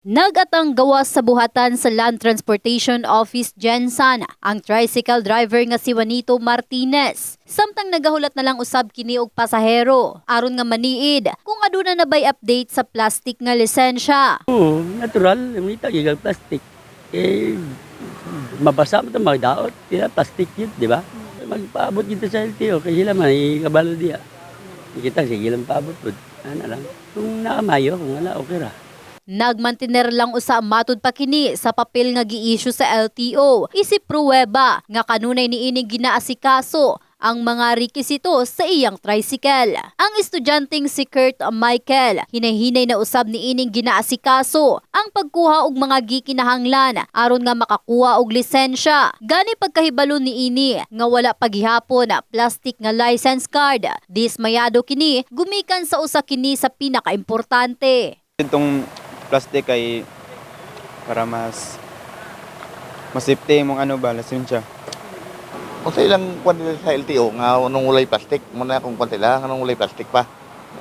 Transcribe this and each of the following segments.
Nagatang gawas sa buhatan sa Land Transportation Office Gensan ang tricycle driver nga si Juanito Martinez. Samtang nagahulat na lang usab kini og pasahero aron nga maniid kung aduna na bay update sa plastic nga lisensya. Oo, natural. Umita yung plastic. Mabasa mo ito, magdaot. Plastic yun, di ba? Magpaabot dito sa LTO, kasi sila man, ikabalo diya. Kita, sige lang paabot po. Ano lang. Kung nakamayo, kung wala, okay ra. Nagmantiner lang usa matud pa kini sa papel nga gi-issue sa LTO. Isip pruweba nga kanunay niining ginaasikaso ang mga rekisito sa iyang tricycle. Ang estudyanteng si Kurt Michael, hinahinay na usab niining ginaasikaso ang pagkuha og mga gikinahanglan aron nga makakuha og lisensya. Gani pagkahibalo niini nga wala pagihapon plastic nga license card. Dismayado kini gumikan sa usa kini sa pinakaimportante. Itong plastic ay para mas safety mong lisensya. Kung sa ilang kwan nila sa LTO nga nung ulay plastic, muna kung kwan sila nga nung ulay plastic pa.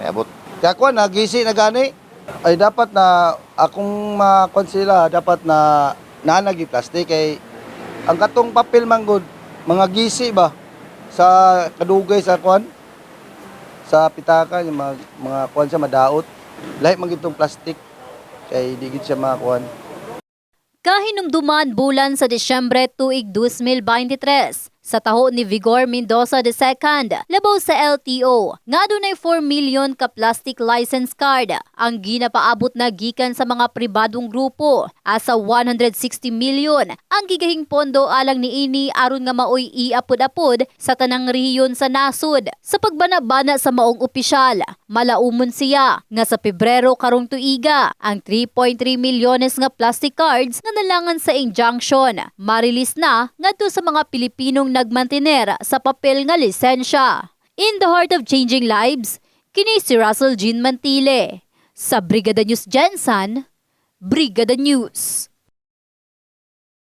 Ay abot. Kaya kwan nagisi na gani ay dapat na akong makon sila dapat na nanagi plastic kay ang katong papel manggod mga gisi ba sa kadugay sa kwan sa pitaka yung mga kwan sa madaot lahi man gitong plastic kay di gid siya makuan. Kahinumduman bulan sa Disyembre tuig 2023 sa taho ni Vigor Mendoza II, labaw sa LTO, nga adunay 4 million ka plastic license card ang ginapaabot na gikan sa mga pribadong grupo. Asa 160 million ang gigahing pondo alang niini aron nga maoy iapod-apod sa tanang rehiyon sa nasod. Sa pagbana-bana sa maong opisyal, malaumon siya nga sa Pebrero karong tuiga ang 3.3 milyones nga plastic cards nga nalangan sa injunction marilis na ngadto sa mga Pilipinong nagmantiner sa papel nga lisensya. In the heart of changing lives, kini si Russell Jean Mantile. Sa Brigada News Gensan, Brigada News.